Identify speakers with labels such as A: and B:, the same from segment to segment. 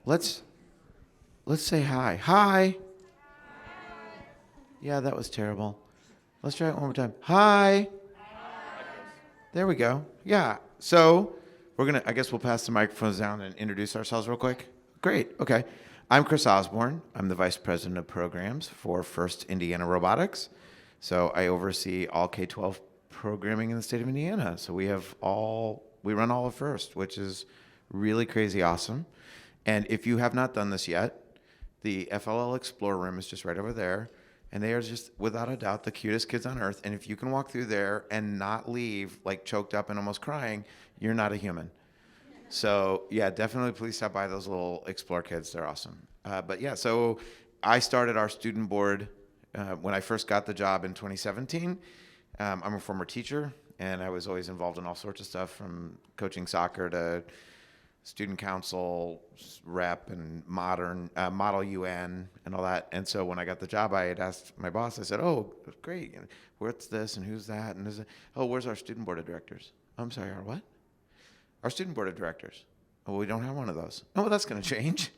A: Let's say hi. Hi. Yeah, that was terrible. Let's try it one more time. Hi. There we go. Yeah. So I guess we'll pass the microphones down and introduce ourselves real quick. Great. Okay. I'm Chris Osborne. I'm the Vice President of Programs for First Indiana Robotics. So I oversee all K-12 programming in the state of Indiana. So we run all of First, which is really crazy awesome. And if you have not done this yet, the FLL Explorer Room is just right over there. And they are just, without a doubt, the cutest kids on earth. And if you can walk through there and not leave like choked up and almost crying, you're not a human. So yeah, definitely please stop by those little Explore kids. They're awesome. But yeah, so I started our student board when I first got the job in 2017. I'm a former teacher, and I was always involved in all sorts of stuff, from coaching soccer to student council rep and model UN and all that. And so when I got the job, I had asked my boss, I said, oh, great, what's this and who's that? And oh, where's our student board of directors? I'm sorry, our what? Our student board of directors. Oh, we don't have one of those. Oh, well, that's going to change.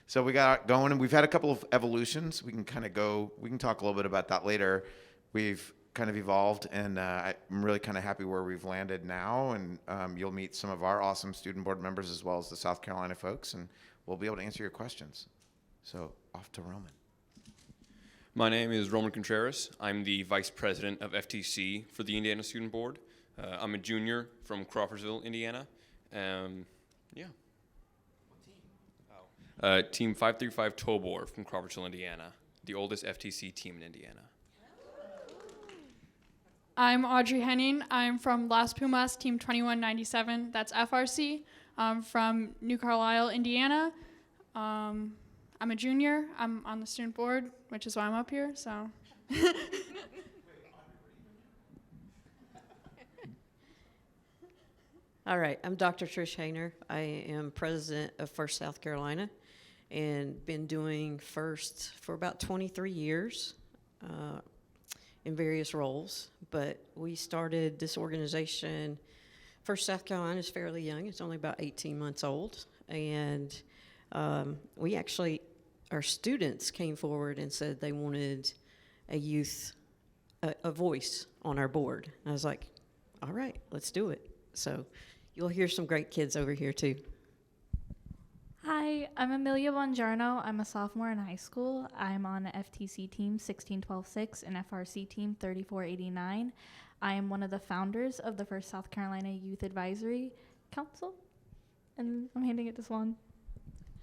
A: So we got going, and we've had a couple of evolutions. We can talk a little bit about that later. We've kind of evolved, and I'm really kind of happy where we've landed now, and you'll meet some of our awesome student board members as well as the South Carolina folks, and we'll be able to answer your questions. So off to Roman.
B: My name is Roman Contreras. I'm the Vice President of FTC for the Indiana Student Board. I'm a junior from Crawfordsville, Indiana. Yeah. What team? Team 535 Tobor from Crawfordsville, Indiana, the oldest FTC team in Indiana.
C: I'm Audrey Henning. I'm from Las Pumas, Team 2197. That's FRC. I'm from New Carlisle, Indiana. I'm a junior. I'm on the student board, which is why I'm up here. So.
D: All right, I'm Dr. Trish Hayner. I am president of First South Carolina and been doing First for about 23 years in various roles. But we started this organization, First South Carolina is fairly young. It's only about 18 months old. And our students came forward and said they wanted a voice on our board. And I was like, all right, let's do it. So you'll hear some great kids over here too.
E: Hi, I'm Emilia Buongiano. I'm a sophomore in high school. I'm on the FTC team 16126 and FRC team 3489. I am one of the founders of the First South Carolina Youth Advisory Council, and I'm handing it to Swan.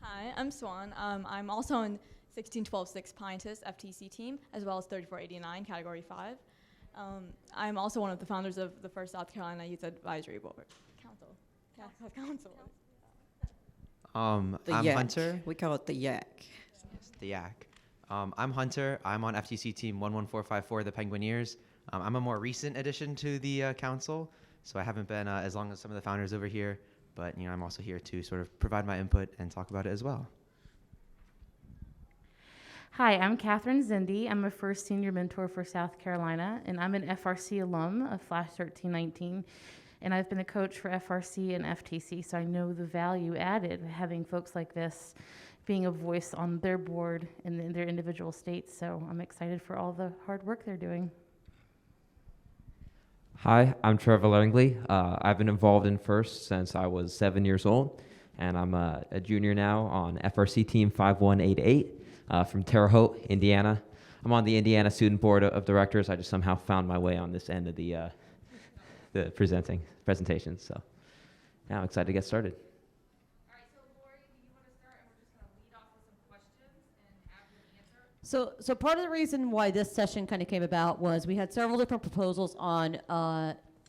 F: Hi, I'm Swan. I'm also in 16126 Pintist FTC team, as well as 3489 Category 5. I'm also one of the founders of the First South Carolina Youth Advisory Board Council.
G: I'm
D: Yak.
G: Hunter.
D: We call it the Yak.
G: Yes, the Yak. I'm Hunter. I'm on FTC team 11454, the Penguineers. I'm a more recent addition to the council, so I haven't been as long as some of the founders over here, but I'm also here to sort of provide my input and talk about it as well.
H: Hi, I'm Catherine Zindy. I'm a first senior mentor for South Carolina, and I'm an FRC alum of Flash 1319. And I've been a coach for FRC and FTC, so I know the value added having folks like this being a voice on their board in their individual states. So I'm excited for all the hard work they're doing.
I: Hi, I'm Trevor Langley. I've been involved in First since I was 7 years old, and I'm a junior now on FRC team 5188 from Terre Haute, Indiana. I'm on the Indiana Student Board of Directors. I just somehow found my way on this end of the presentations. So now I'm excited to get started.
J: All right, so Lori, do you want to start? And we're just going to lead off with some questions and have you answer.
K: So part of the reason why this session kind of came about was we had several different proposals on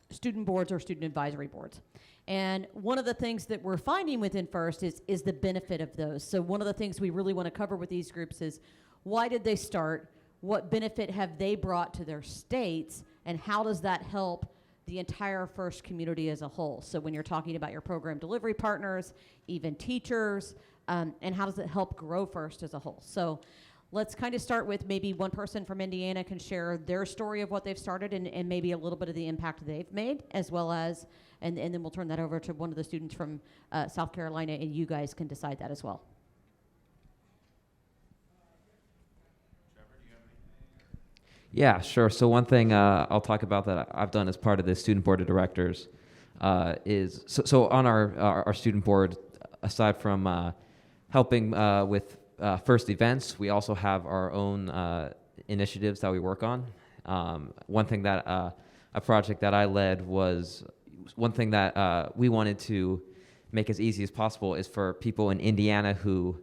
K: student boards or student advisory boards. And one of the things that we're finding within First is the benefit of those. So one of the things we really want to cover with these groups is why did they start? What benefit have they brought to their states? And how does that help the entire First community as a whole? So when you're talking about your program delivery partners, even teachers, and how does it help grow First as a whole? So let's kind of start with maybe one person from Indiana can share their story of what they've started and maybe a little bit of the impact they've made, as well as, and then we'll turn that over to one of the students from South Carolina, and you guys can decide that as well.
I: Yeah, sure. So one thing I'll talk about that I've done as part of the student board of directors is so on our student board, aside from helping with first events, we also have our own initiatives that we work on. One thing that a project that I led was one thing that we wanted to make as easy as possible is for people in Indiana who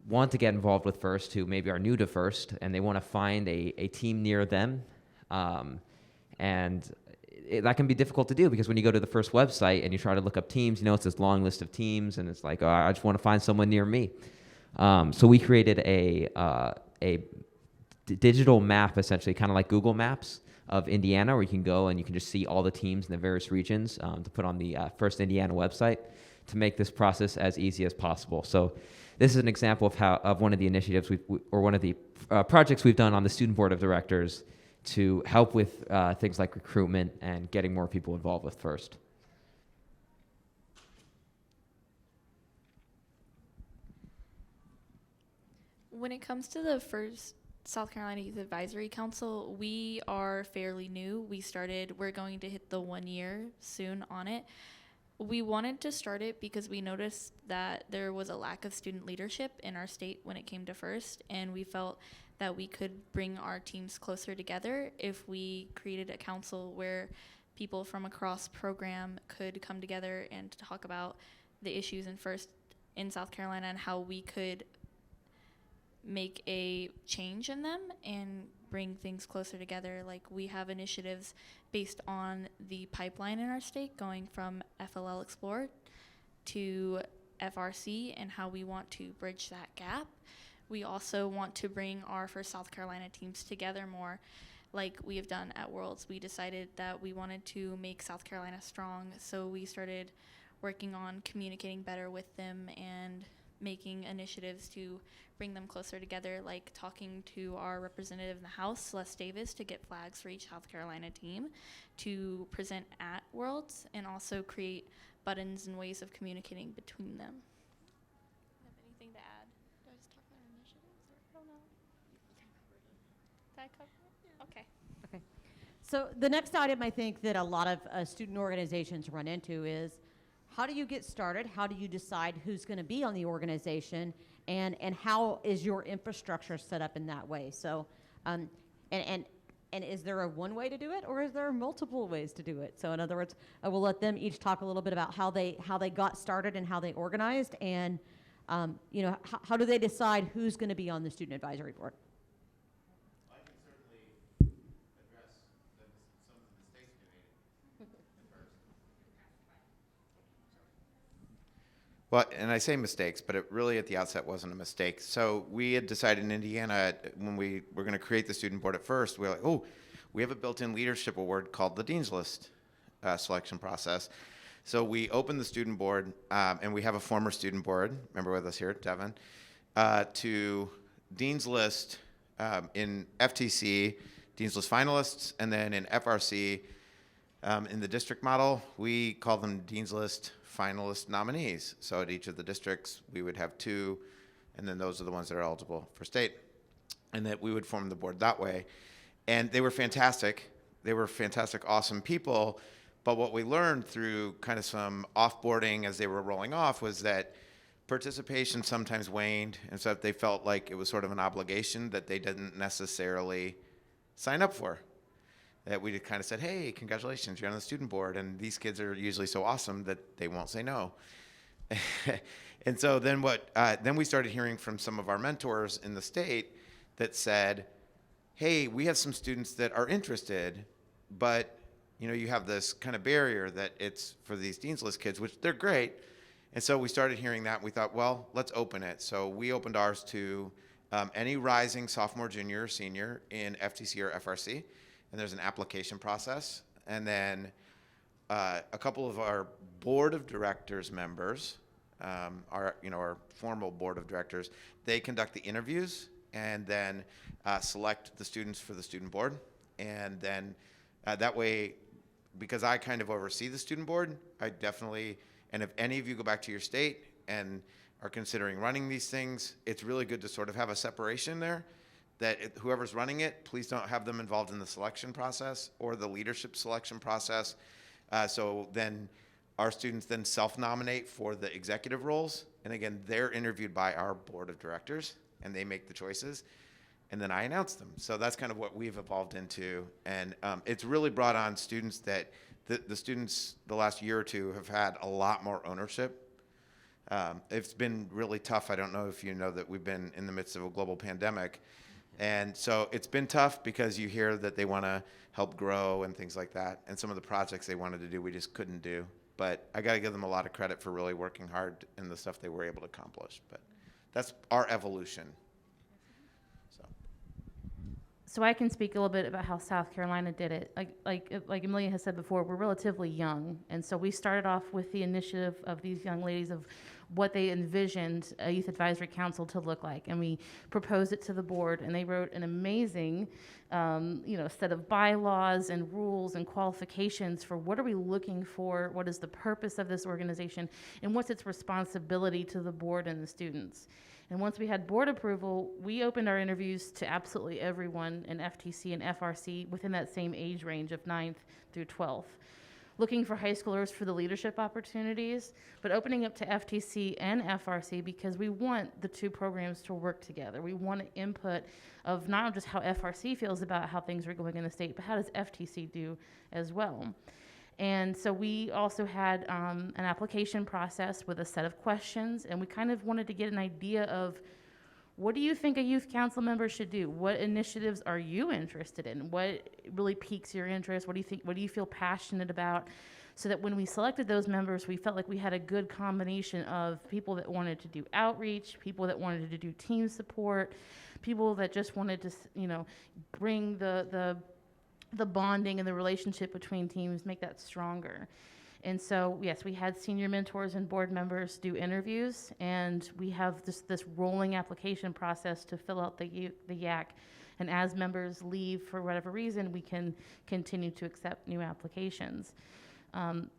I: want to get involved with First, who maybe are new to First, and they want to find a team near them. And that can be difficult to do because when you go to the First website and you try to look up teams, it's this long list of teams, and it's like, oh, I just want to find someone near me. So we created a digital map, essentially, kind of like Google Maps of Indiana, where you can go and you can just see all the teams in the various regions to put on the First Indiana website to make this process as easy as possible. So this is an example of one of the initiatives or one of the projects we've done on the student board of directors to help with things like recruitment and getting more people involved with First.
E: When it comes to the First South Carolina Youth Advisory Council, we are fairly new. We're going to hit the 1 year soon on it. We wanted to start it because we noticed that there was a lack of student leadership in our state when it came to First, and we felt that we could bring our teams closer together if we created a council where people from across program could come together and talk about the issues in First in South Carolina and how we could make a change in them and bring things closer together. Like, we have initiatives based on the pipeline in our state going from FLL Explore to FRC and how we want to bridge that gap. We also want to bring our First South Carolina teams together more, like we have done at Worlds. We decided that we wanted to make South Carolina strong, so we started working on communicating better with them and making initiatives to bring them closer together, like talking to our representative in the House, Celeste Davis, to get flags for each South Carolina team to present at Worlds, and also create buttons and ways of communicating between them. Have anything to add? Do I just talk about initiatives? I don't know. Did I cover it? Okay.
K: Okay. So the next item I think that a lot of student organizations run into is, how do you get started? How do you decide who's going to be on the organization? And how is your infrastructure set up in that way? So, and is there a one way to do it, or is there multiple ways to do it? So in other words, I will let them each talk a little bit about how they got started and how they organized, and how do they decide who's going to be on the student advisory board?
A: I can certainly address some of the mistakes we made at first. Well, and I say mistakes, but it really at the outset wasn't a mistake. So we had decided in Indiana, when we were going to create the student board at first, we were like, oh, we have a built-in leadership award called the Dean's List selection process. So we opened the student board, and we have a former student board, member with us here, Devin, to Dean's List in FTC, Dean's List finalists, and then in FRC, in the district model, we call them Dean's List finalist nominees. So at each of the districts, we would have two, and then those are the ones that are eligible for state, and that we would form the board that way. And they were fantastic. They were fantastic, awesome people. But what we learned through kind of some offboarding as they were rolling off was that participation sometimes waned, and so they felt like it was sort of an obligation that they didn't necessarily sign up for. That we kind of said, hey, congratulations, you're on the student board, and these kids are usually so awesome that they won't say no. And so then then we started hearing from some of our mentors in the state that said, hey, we have some students that are interested, but you have this kind of barrier that it's for these Dean's List kids, which they're great. And so we started hearing that, and we thought, well, let's open it. So we opened ours to any rising sophomore, junior, or senior in FTC or FRC. And there's an application process. And then a couple of our board of directors members, our formal board of directors, they conduct the interviews and then select the students for the student board. And then that way, because I kind of oversee the student board, I definitely, and if any of you go back to your state and are considering running these things, it's really good to sort of have a separation there, that whoever's running it, please don't have them involved in the selection process or the leadership selection process. So then our students then self-nominate for the executive roles. And again, they're interviewed by our board of directors and they make the choices. And then I announce them. So that's kind of what we've evolved into. And it's really brought on students that the students the last year or two have had a lot more ownership. It's been really tough. I don't know if you know that we've been in the midst of a global pandemic. And so it's been tough because you hear that they want to help grow and things like that. And some of the projects they wanted to do, we just couldn't do. But I got to give them a lot of credit for really working hard in the stuff they were able to accomplish. But that's our evolution.
H: So I can speak a little bit about how South Carolina did it. Like Emilia has said before, we're relatively young. And so we started off with the initiative of these young ladies of what they envisioned a youth advisory council to look like. And we proposed it to the board, and they wrote an amazing set of bylaws and rules and qualifications for what are we looking for, what is the purpose of this organization, and what's its responsibility to the board and the students. And once we had board approval, we opened our interviews to absolutely everyone in FTC and FRC within that same age range of 9th through 12th, looking for high schoolers for the leadership opportunities, but opening up to FTC and FRC because we want the two programs to work together. We want input of not just how FRC feels about how things are going in the state, but how does FTC do as well. And so we also had an application process with a set of questions, and we kind of wanted to get an idea of what do you think a youth council member should do? What initiatives are you interested in? What really piques your interest? What do you think? What do you feel passionate about? So that when we selected those members, we felt like we had a good combination of people that wanted to do outreach, people that wanted to do team support, people that just wanted to, bring the bonding and the relationship between teams, make that stronger. And so, yes, we had senior mentors and board members do interviews, and we have this rolling application process to fill out the YAC. And as members leave for whatever reason, we can continue to accept new applications.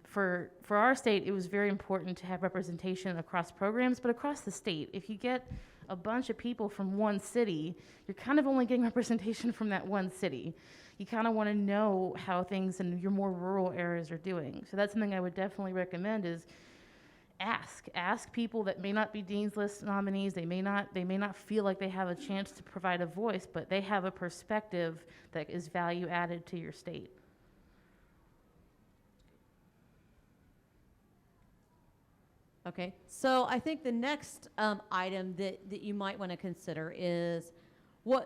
H: For our state, it was very important to have representation across programs, but across the state. If you get a bunch of people from one city, you're kind of only getting representation from that one city. You kind of want to know how things in your more rural areas are doing. So that's something I would definitely recommend is ask people that may not be Dean's List nominees. They may not feel like they have a chance to provide a voice, but they have a perspective that is value added to your state.
K: Okay, so I think the next item that you might want to consider is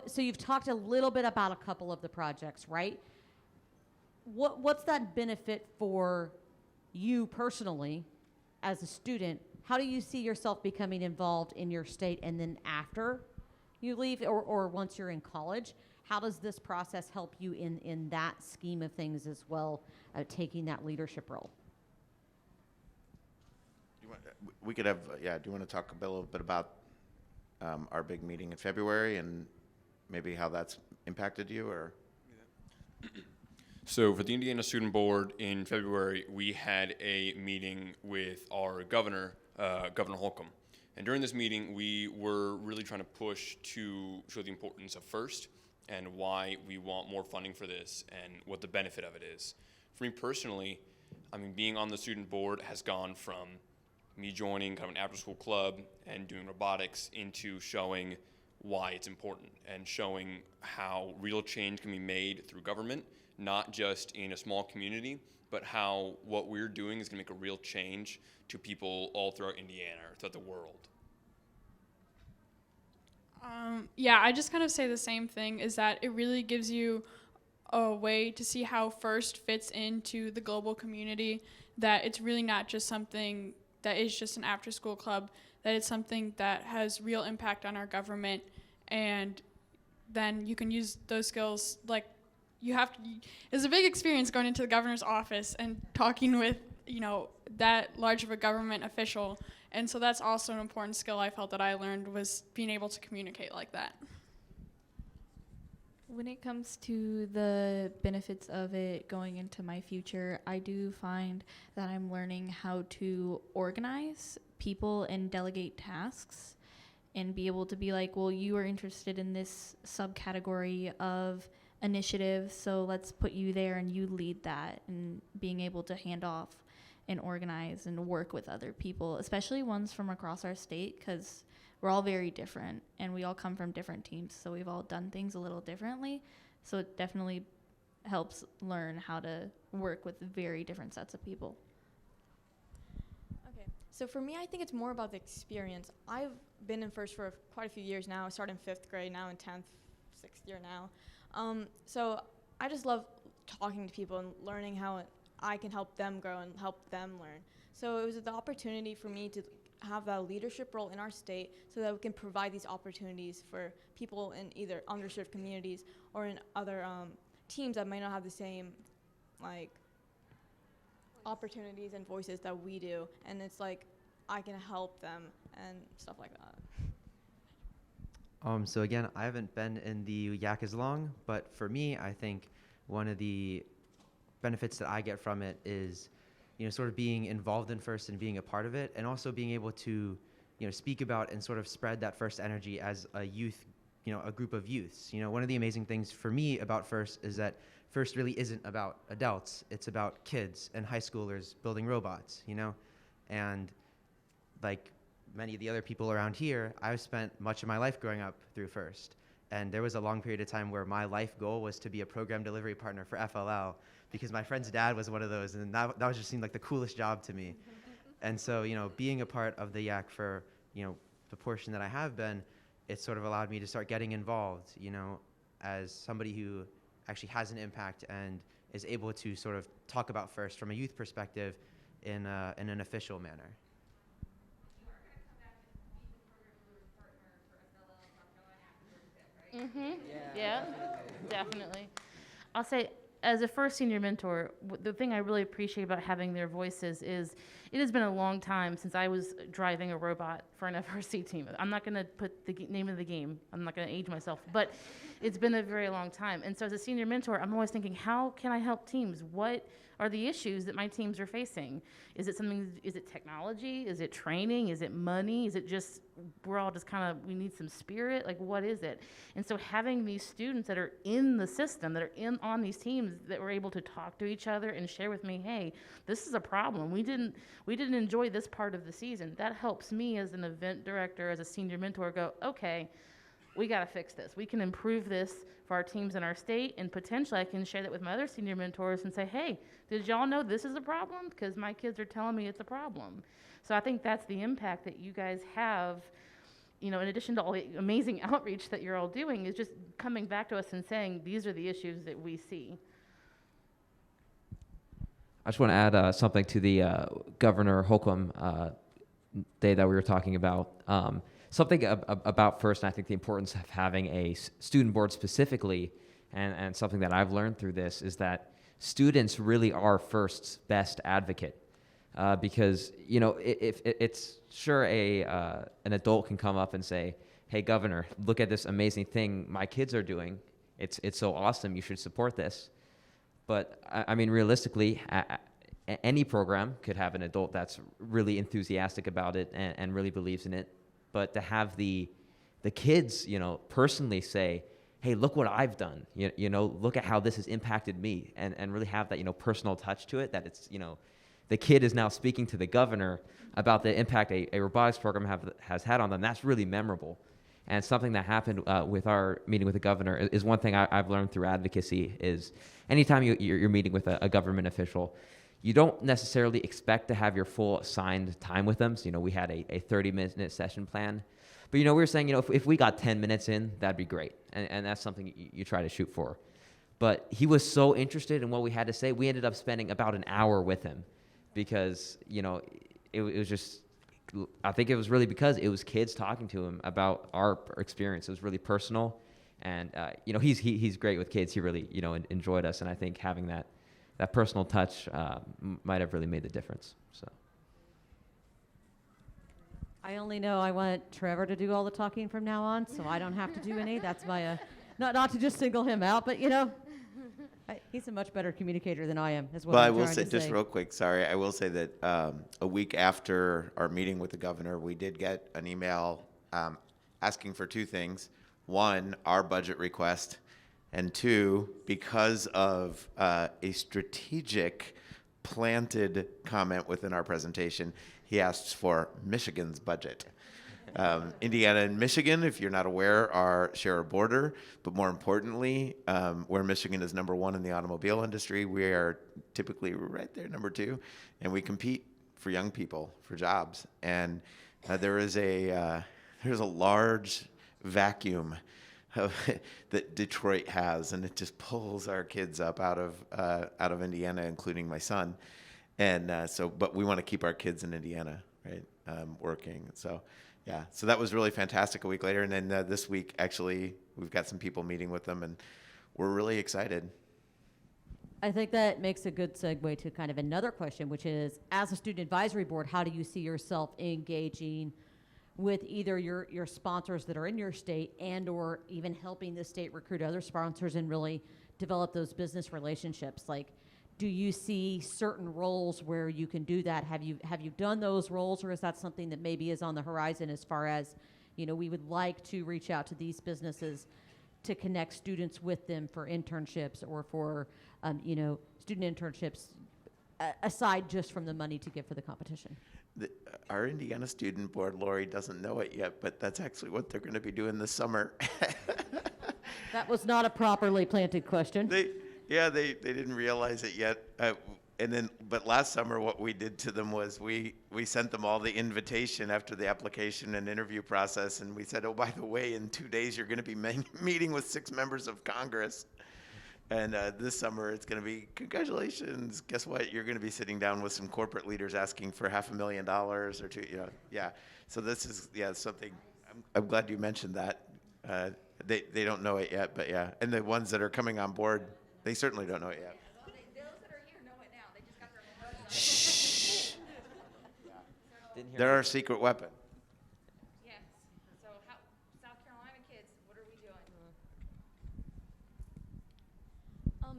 K: so you've talked a little bit about a couple of the projects, right? What's that benefit for you personally as a student? How do you see yourself becoming involved in your state and then after you leave or once you're in college? How does this process help you in that scheme of things as well, taking that leadership role?
A: We could have, do you want to talk a little bit about our big meeting in February and maybe how that's impacted you? Or
B: So for the Indiana Student Board in February, we had a meeting with our governor, Governor Holcomb. And during this meeting, we were really trying to push to show the importance of FIRST and why we want more funding for this and what the benefit of it is. For me personally, being on the student board has gone from me joining kind of an after-school club and doing robotics into showing why it's important and showing how real change can be made through government, not just in a small community, but how what we're doing is going to make a real change to people all throughout Indiana or throughout the world.
C: I just kind of say the same thing, is that it really gives you a way to see how FIRST fits into the global community, that it's really not just something that is just an after-school club, that it's something that has real impact on our government, and then you can use those skills. Like, it's a big experience going into the governor's office and talking with, that large of a government official, and so that's also an important skill I felt that I learned, was being able to communicate like that.
E: When it comes to the benefits of it going into my future, I do find that I'm learning how to organize people and delegate tasks. and be able to be like, well, you are interested in this subcategory of initiative, so let's put you there and you lead that, and being able to hand off and organize and work with other people, especially ones from across our state, because we're all very different and we all come from different teams, so we've all done things a little differently. So it definitely helps learn how to work with very different sets of people.
F: Okay, so for me, I think it's more about the experience. I've been in first for quite a few years now. I started in 5th grade, now in 10th, 6th year now. So I just love talking to people and learning how I can help them grow and help them learn. So it was the opportunity for me to have that leadership role in our state so that we can provide these opportunities for people in either underserved communities or in other teams that might not have the same opportunities and voices that we do. And it's like I can help them and stuff like that.
G: So again, I haven't been in the YAC as long, but for me, I think one of the benefits that I get from it is, sort of being involved in FIRST and being a part of it, and also being able to, speak about and sort of spread that FIRST energy as a youth, a group of youths. One of the amazing things for me about FIRST is that FIRST really isn't about adults. It's about kids and high schoolers building robots, and like many of the other people around here, I've spent much of my life growing up through FIRST. And there was a long period of time where my life goal was to be a program delivery partner for FLL, because my friend's dad was one of those, and that just seemed like the coolest job to me. And so, being a part of the YAC for, the portion that I have been, it's sort of allowed me to start getting involved, as somebody who actually has an impact and is able to sort of talk about FIRST from a youth perspective in an official manner.
H: Yeah, definitely. I'll say, as a first senior mentor, the thing I really appreciate about having their voices is it has been a long time since I was driving a robot for an FRC team. I'm not going to put the name of the game. I'm not going to age myself, but it's been a very long time. And so as a senior mentor, I'm always thinking, how can I help teams? What are the issues that my teams are facing? Is it technology? Is it training? Is it money? Is it just, we're all just we need some spirit? Like, what is it? And so having these students that are in the system, that are on these teams, that were able to talk to each other and share with me, hey, this is a problem. We didn't enjoy this part of the season. That helps me as an event director, as a senior mentor, go, okay, we got to fix this. We can improve this for our teams in our state, and potentially I can share that with my other senior mentors and say, hey, did y'all know this is a problem? Because my kids are telling me it's a problem. So I think that's the impact that you guys have, in addition to all the amazing outreach that you're all doing, is just coming back to us and saying, these are the issues that we see.
I: I just want to add something to the Governor Holcomb day that we were talking about. Something about FIRST, and I think the importance of having a student board specifically, and something that I've learned through this, is that students really are FIRST's best advocate. Because, if it's sure an adult can come up and say, hey, Governor, look at this amazing thing my kids are doing. It's so awesome. You should support this. But, I mean, realistically, any program could have an adult that's really enthusiastic about it and really believes in it. But to have the kids, personally say, hey, look what I've done. Look at how this has impacted me, and really have that, personal touch to it, that it's, the kid is now speaking to the governor about the impact a robotics program has had on them. That's really memorable. And something that happened with our meeting with the governor is one thing I've learned through advocacy is anytime you're meeting with a government official, you don't necessarily expect to have your full assigned time with them. So, we had a 30-minute session plan. But, we were saying, if we got 10 minutes in, that'd be great. And that's something you try to shoot for. But he was so interested in what we had to say, we ended up spending about an hour with him because, it was just, I think it was really because it was kids talking to him about our experience. It was really personal. And, he's great with kids. He really, enjoyed us. And I think having that personal touch might have really made the difference. So
K: I only know I want Trevor to do all the talking from now on, so I don't have to do any. That's my not to just single him out, but he's a much better communicator than I am, as well.
A: Well, I will say just real quick. Sorry, I will say that a week after our meeting with the governor, we did get an email asking for two things. One, our budget request, and two, because of a strategic planted comment within our presentation, he asks for Michigan's budget. Indiana and Michigan, if you're not aware, share a border, but more importantly, where Michigan is number one in the automobile industry, we are typically right there, number two, and we compete for young people, for jobs. And there's a large vacuum that Detroit has, and it just pulls our kids up out of Indiana, including my son. And but we want to keep our kids in Indiana, right, working. So, yeah, so that was really fantastic a week later. And then this week, actually, we've got some people meeting with them, and we're really excited.
K: I think that makes a good segue to kind of another question, which is, as a student advisory board, how do you see yourself engaging with either your sponsors that are in your state and or even helping the state recruit other sponsors and really develop those business relationships? Like, do you see certain roles where you can do that? Have you done those roles, or is that something that maybe is on the horizon as far as, we would like to reach out to these businesses to connect students with them for internships or for, student internships aside just from the money to give for the competition?
A: Our Indiana Student Board, Lori, doesn't know it yet, but that's actually what they're going to be doing this summer.
K: That was not a properly planted question.
A: They didn't realize it yet. But last summer, what we did to them was we sent them all the invitation after the application and interview process, and we said, oh, by the way, in 2 days, you're going to be meeting with 6 members of Congress. And this summer, it's going to be, congratulations. Guess what? You're going to be sitting down with some corporate leaders asking for $500,000 or $2. Yeah. So this is something. I'm glad you mentioned that. They don't know it yet, but yeah. And the ones that are coming on board, they certainly don't know it yet.
J: Those that are here know it now. They just got their homework done.
A: Shh.
I: Didn't hear
A: They're
I: that.
A: our secret weapon.
J: Yes. So, South Carolina kids, what are we doing?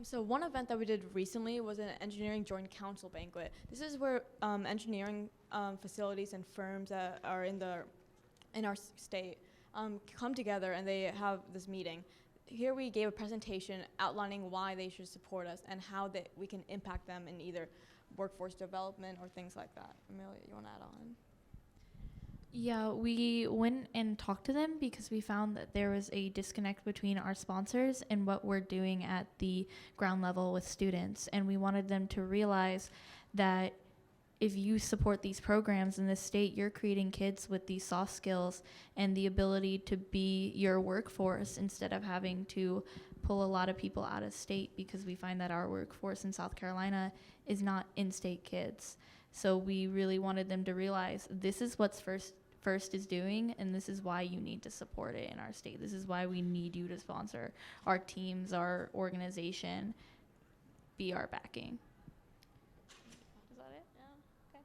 F: So one event that we did recently was an engineering joint council banquet. This is where engineering facilities and firms that are in our state come together and they have this meeting. Here we gave a presentation outlining why they should support us and how we can impact them in either workforce development or things like that. Emilia, you want to add on?
E: Yeah, we went and talked to them because we found that there was a disconnect between our sponsors and what we're doing at the ground level with students. And we wanted them to realize that if you support these programs in this state, you're creating kids with these soft skills and the ability to be your workforce instead of having to pull a lot of people out of state, because we find that our workforce in South Carolina is not in-state kids. So we really wanted them to realize this is what's First is doing, and this is why you need to support it in our state. This is why we need you to sponsor our teams, our organization, be our backing. Is that it? Yeah. Okay.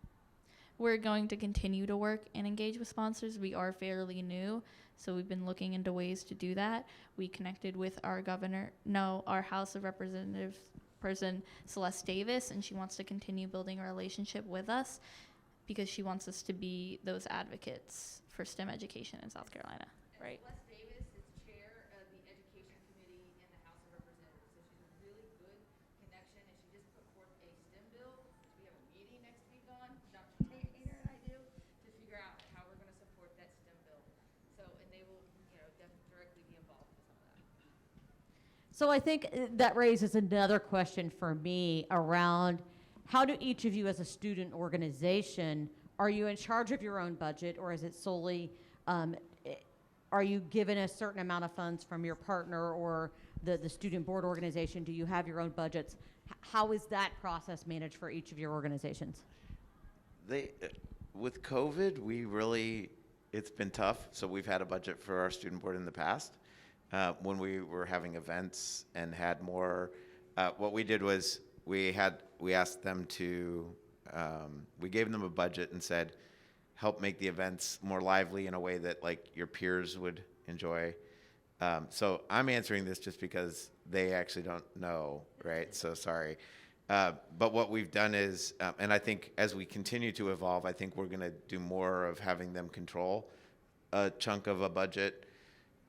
E: We're going to continue to work and engage with sponsors. We are fairly new, so we've been looking into ways to do that. We connected with our House of Representatives person, Celeste Davis, and she wants to continue building a relationship with us, because she wants us to be those advocates for STEM education in South Carolina, right?
J: Celeste Davis is chair of the Education Committee in the House of Representatives. So she's a really good connection, and she just put forth a STEM bill, which we have a meeting next week on, Dr. Hayner and I do, to figure out how we're going to support that STEM bill. So, and they will, directly be involved with some of that.
K: So I think that raises another question for me around, how do each of you as a student organization, are you in charge of your own budget, or is it solely, are you given a certain amount of funds from your partner or the student board organization? Do you have your own budgets? How is that process managed for each of your organizations?
A: With COVID, it's been tough. So we've had a budget for our student board in the past. When we were having events and had more, what we did was, we asked them to, we gave them a budget and said, help make the events more lively in a way that your peers would enjoy. So I'm answering this just because they actually don't know, right? So sorry. But what we've done is, and I think as we continue to evolve, I think we're going to do more of having them control a chunk of a budget,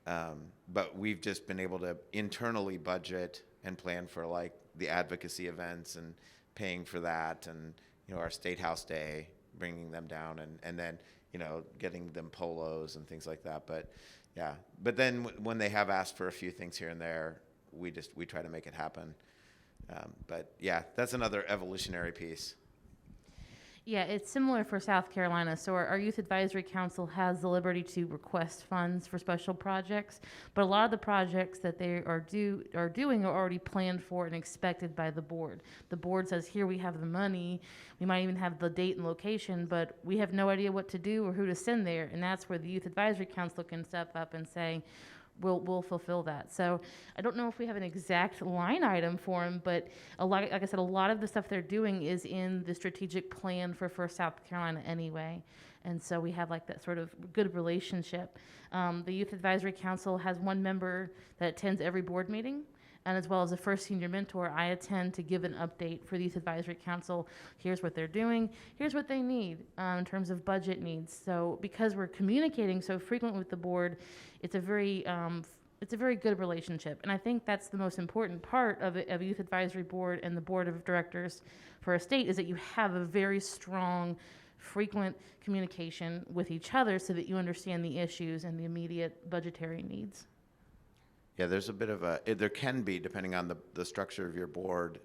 A: but we've just been able to internally budget and plan for like the advocacy events and paying for that, and our State House Day, bringing them down, and then getting them polos and things like that. But yeah, but then when they have asked for a few things here and there, we try to make it happen. But yeah, that's another evolutionary piece.
H: Yeah, it's similar for South Carolina. So our Youth Advisory Council has the liberty to request funds for special projects, but a lot of the projects that they are doing are already planned for and expected by the board. The board says, here we have the money. We might even have the date and location, but we have no idea what to do or who to send there. And that's where the Youth Advisory Council can step up and say, we'll fulfill that. So I don't know if we have an exact line item for them, but like I said, a lot of the stuff they're doing is in the strategic plan for First South Carolina anyway. And so we have like that sort of good relationship. The Youth Advisory Council has one member that attends every board meeting. And as well as a first senior mentor, I attend to give an update for the Youth Advisory Council. Here's what they're doing. Here's what they need in terms of budget needs. So because we're communicating so frequently with the board, it's a very good relationship. And I think that's the most important part of a Youth Advisory Board and the Board of Directors for a state, is that you have a very strong, frequent communication with each other so that you understand the issues and the immediate budgetary needs.
A: Yeah, there's a bit of there can be, depending on the structure of your board,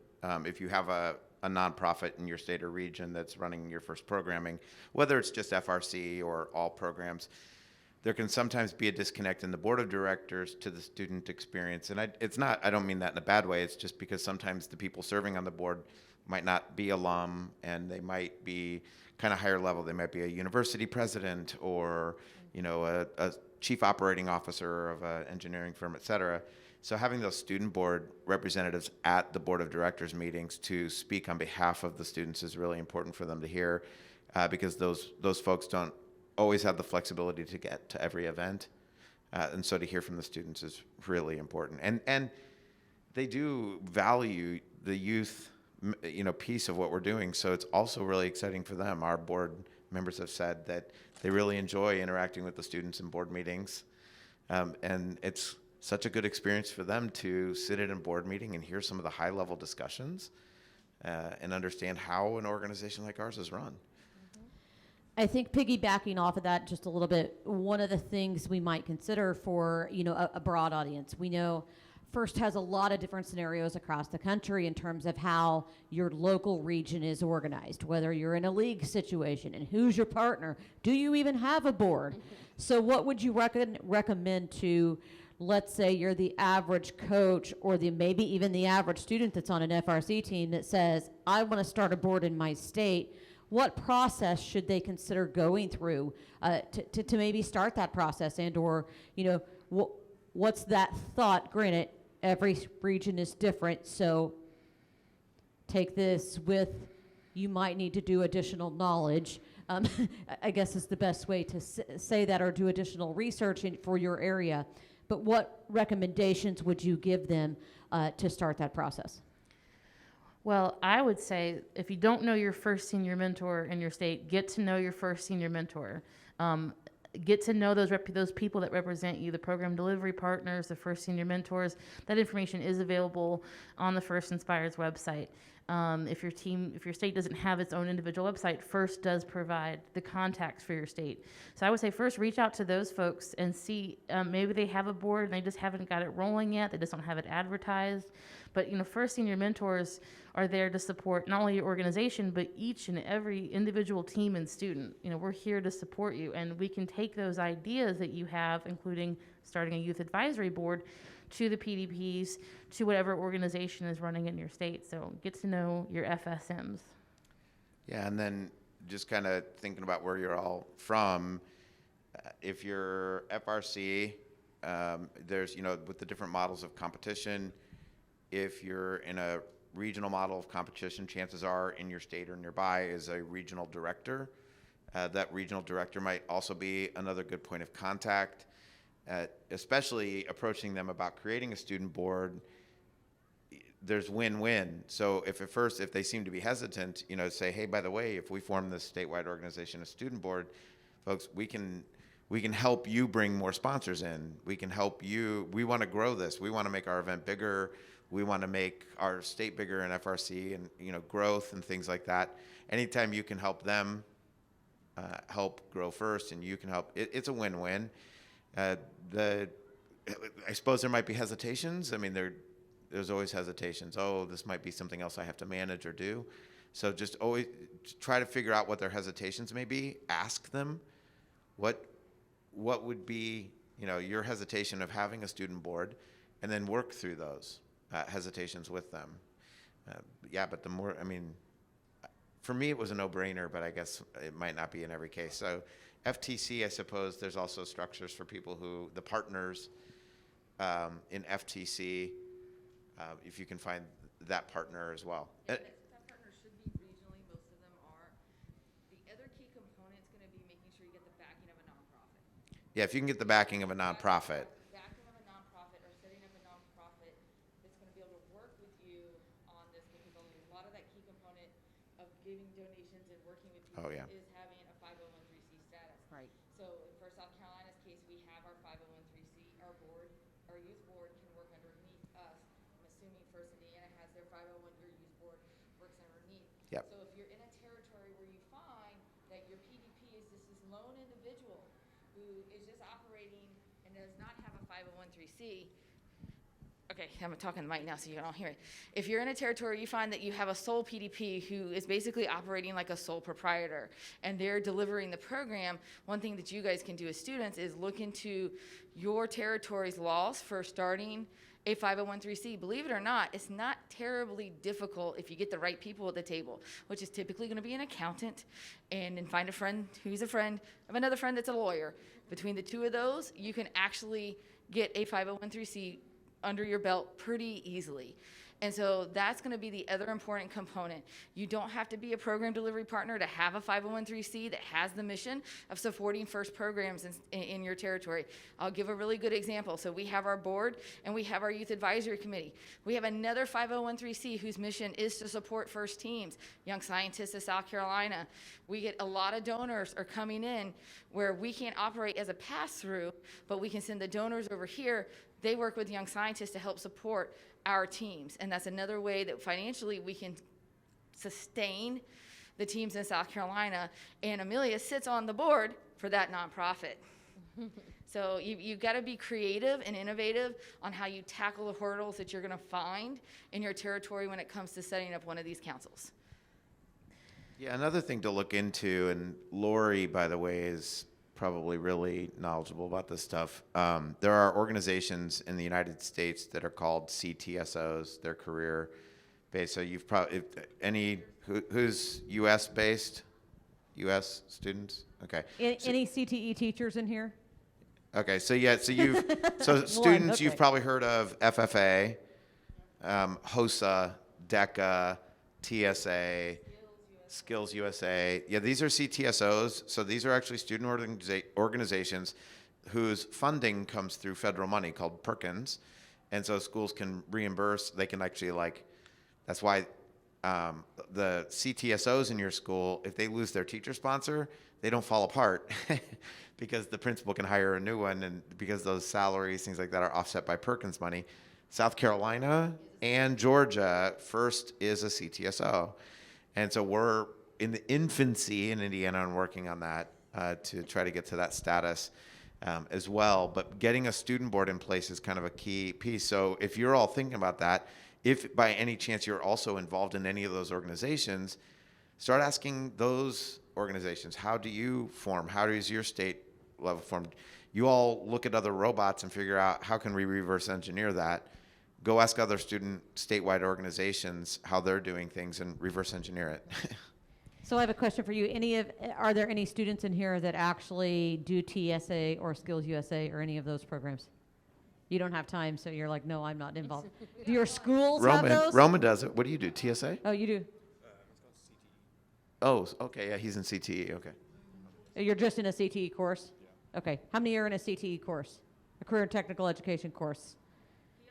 A: if you have a nonprofit in your state or region that's running your first programming, whether it's just FRC or all programs, there can sometimes be a disconnect in the board of directors to the student experience. And I don't mean that in a bad way, it's just because sometimes the people serving on the board might not be alum, and they might be kind of higher level. They might be a university president, or a chief operating officer of an engineering firm, et cetera. So having those student board representatives at the board of directors meetings to speak on behalf of the students is really important for them to hear, because those folks don't always have the flexibility to get to every event. And so to hear from the students is really important. And they do value the youth piece of what we're doing. So it's also really exciting for them. Our board members have said that they really enjoy interacting with the students in board meetings. And it's such a good experience for them to sit in a board meeting and hear some of the high level discussions and understand how an organization like ours is run.
K: I think piggybacking off of that just a little bit, one of the things we might consider for a broad audience, we know First has a lot of different scenarios across the country in terms of how your local region is organized, whether you're in a league situation and who's your partner. Do you even have a board? So what would you recommend to, let's say you're the average coach, or maybe even the average student that's on an FRC team that says, I want to start a board in my state. What process should they consider going through to maybe start that process, and or what's that thought? Granted, every region is different, so take this with, you might need to do additional knowledge. I guess is the best way to say that, or do additional research for your area. But what recommendations would you give them to start that process?
H: Well, I would say if you don't know your first senior mentor in your state, get to know your first senior mentor. Get to know those people that represent you, the program delivery partners, the first senior mentors. That information is available on the First Inspires website. If your state doesn't have its own individual website, First does provide the contacts for your state. So I would say first reach out to those folks and see, maybe they have a board and they just haven't got it rolling yet. They just don't have it advertised. But first senior mentors are there to support not only your organization, but each and every individual team and student. We're here to support you, and we can take those ideas that you have, including starting a youth advisory board, to the PDPs, to whatever organization is running in your state. So get to know your FSMs.
A: Yeah, and then just kind of thinking about where you're all from, if you're FRC, there's, with the different models of competition, if you're in a regional model of competition, chances are in your state or nearby is a regional director. That regional director might also be another good point of contact. Especially approaching them about creating a student board, there's win-win. So if they seem to be hesitant, say, hey, by the way, if we form this statewide organization, a student board, folks, we can we can help you bring more sponsors in. We can help you. We want to grow this. We want to make our event bigger. We want to make our state bigger in FRC and, growth and things like that. Anytime you can help them help grow first and you can help, it's a win-win. I suppose there might be hesitations. I mean, there's always hesitations. Oh, this might be something else I have to manage or do. So just always try to figure out what their hesitations may be. Ask them what would be, your hesitation of having a student board, and then work through those hesitations with them. But the more, for me it was a no-brainer, but I guess it might not be in every case. So FTC, I suppose there's also structures for people the partners in FTC, if you can find that partner as well.
J: That partner should be regionally, most of them are. The other key component is going to be making sure you get the backing of a nonprofit.
A: Yeah, if you can get the backing of a nonprofit.
J: Backing of a nonprofit or setting up a nonprofit that's going to be able to work with you on this, because a lot of that key component of giving donations and working with you is having a 501(c) status.
K: Right.
J: So for South Carolina's case, we have our 501(c), our board, our youth board can work underneath us. I'm assuming First Indiana has their 501, your youth board works underneath.
A: Yep.
J: So if you're in a territory where you find that your PDP is just this lone individual who is just operating and does not have a 501(c), okay, I'm talking to the mic now so you don't hear it. If you're in a territory, you find that you have a sole PDP who is basically operating like a sole proprietor and they're delivering the program, one thing that you guys can do as students is look into your territory's laws for starting a 501(c). Believe it or not, it's not terribly difficult if you get the right people at the table, which is typically going to be an accountant, and then find a friend who's a friend of another friend that's a lawyer. Between the two of those, you can actually get a 501(c) under your belt pretty easily. And so that's going to be the other important component. You don't have to be a program delivery partner to have a 501(c) that has the mission of supporting FIRST programs in your territory. I'll give a really good example. So we have our board and we have our youth advisory committee. We have another 501(c) whose mission is to support FIRST teams, Young Scientists of South Carolina. We get a lot of donors are coming in where we can't operate as a pass-through, but we can send the donors over here. They work with Young Scientists to help support our teams. And that's another way that financially we can sustain the teams in South Carolina. And Emilia sits on the board for that nonprofit. So you've got to be creative and innovative on how you tackle the hurdles that you're going to find in your territory when it comes to setting up one of these councils.
A: Yeah, another thing to look into, and Lori, by the way, is probably really knowledgeable about this stuff. There are organizations in the United States that are called CTSOs. They're career based. So you've probably who's U.S. based, U.S. students. Okay.
K: Any CTE teachers in here?
A: Okay. So students
K: okay.
A: You've probably heard of FFA, HOSA, DECA, TSA. Skills USA. Yeah, these are CTSOs. So these are actually student organizations whose funding comes through federal money called Perkins. And so schools can reimburse. They can actually that's why the CTSOs in your school, if they lose their teacher sponsor, they don't fall apart because the principal can hire a new one, and because those salaries, things like that, are offset by Perkins money. South Carolina and Georgia, FIRST is a CTSO. And so we're in the infancy in Indiana and working on that to try to get to that status as well. But getting a student board in place is kind of a key piece. So if you're all thinking about that, if by any chance you're also involved in any of those organizations, start asking those organizations, how do you form? How does your state level form? You all look at other robots and figure out, how can we reverse engineer that? Go ask other statewide organizations how they're doing things and reverse engineer it.
K: So I have a question for you. Are there any students in here that actually do TSA or Skills USA or any of those programs? You don't have time, so you're like, no, I'm not involved. Do your schools have those?
A: Roman does it. What do you do, TSA?
K: Oh, you do?
A: Oh, okay, yeah, he's in CTE, okay.
K: You're just in a CTE course? Yeah. Okay. How many are in a CTE course? A career and technical education course?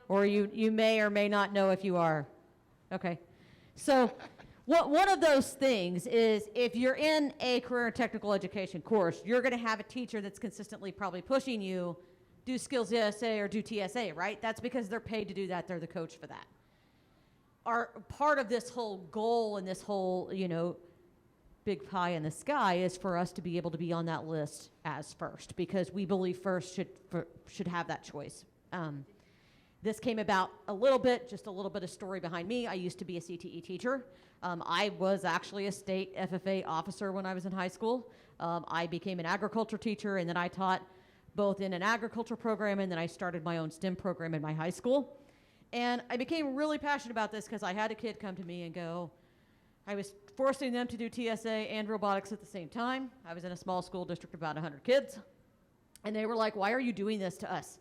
K: Or you may or may not know if you are. Okay. So One of those things is if you're in a career and technical education course, you're going to have a teacher that's consistently probably pushing you, do Skills USA or do TSA, right? That's because they're paid to do that. They're the coach for that. Our part of this whole goal and this whole, big pie in the sky is for us to be able to be on that list as first, because we believe first should have that choice. This came about just a little bit of story behind me. I used to be a CTE teacher. I was actually a state FFA officer when I was in high school. I became an agriculture teacher, and then I taught both in an agriculture program, and then I started my own STEM program in my high school. And I became really passionate about this because I had a kid come to me and go, I was forcing them to do TSA and robotics at the same time. I was in a small school district of about 100 kids. And they were like, why are you doing this to us?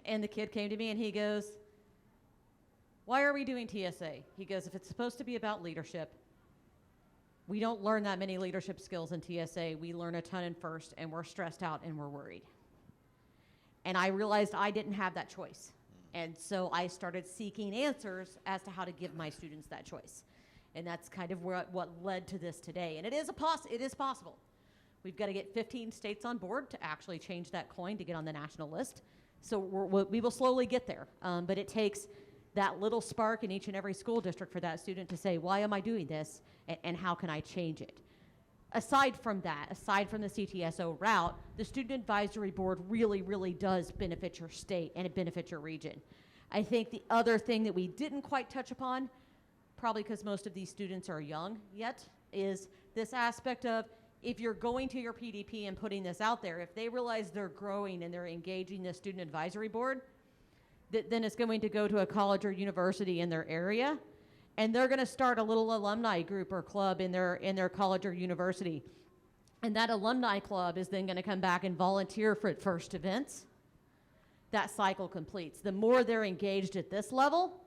K: And the kid came to me and he goes, why are we doing TSA? He goes, if it's supposed to be about leadership, we don't learn that many leadership skills in TSA. We learn a ton in first, and we're stressed out and we're worried. And I realized I didn't have that choice. And so I started seeking answers as to how to give my students that choice. And that's kind of what led to this today. And it is possible. We've got to get 15 states on board to actually change that coin to get on the national list. So we will slowly get there. But it takes that little spark in each and every school district for that student to say, why am I doing this, and how can I change it? Aside from the CTSO route, the Student Advisory Board really, really does benefit your state and it benefits your region. I think the other thing that we didn't quite touch upon, probably because most of these students are young yet, is this aspect of if you're going to your PDP and putting this out there, if they realize they're growing and they're engaging the Student Advisory Board, then it's going to go to a college or university in their area, and they're going to start a little alumni group or club in their college or university. And that alumni club is then going to come back and volunteer for first events. That cycle completes. The more they're engaged at this level,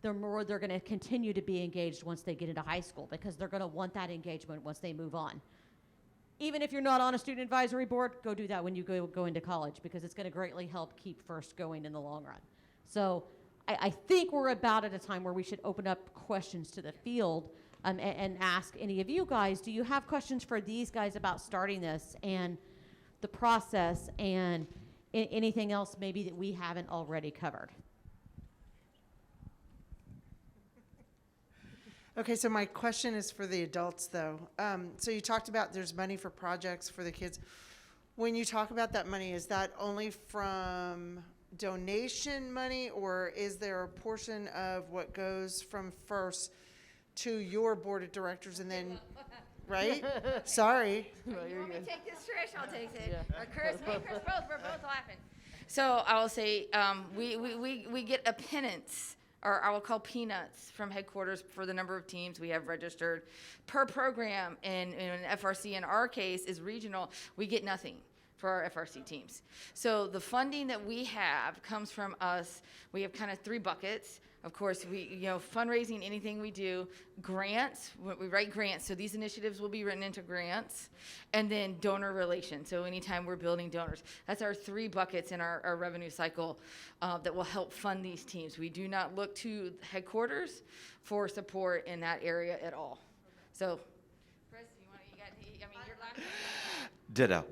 K: the more they're going to continue to be engaged once they get into high school, because they're going to want that engagement once they move on. Even if you're not on a student advisory board, go do that when you go into college, because it's going to greatly help keep first going in the long run. So I think we're about at a time where we should open up questions to the field and ask any of you guys, do you have questions for these guys about starting this and the process and anything else maybe that we haven't already covered?
L: Okay, so my question is for the adults, though. So you talked about there's money for projects for the kids. When you talk about that money, is that only from donation money, or is there a portion of what goes from first to your board of directors and then, right? Sorry.
J: You want me to take this, Trish? I'll take it. Or Chris, me and Chris both. We're both laughing. So I will say we get a pittance, or I will call peanuts, from headquarters for the number of teams we have registered per program. And in FRC, in our case, is regional. We get nothing for our FRC teams. So the funding that we have comes from us. We have kind of three buckets. Of course, fundraising, anything we do, grants, we write grants. So these initiatives will be written into grants, and then donor relations. So anytime we're building donors, that's our three buckets in our revenue cycle that will help fund these teams. We do not look to headquarters for support in that area at all. So, Chris, you're laughing.
A: Ditto.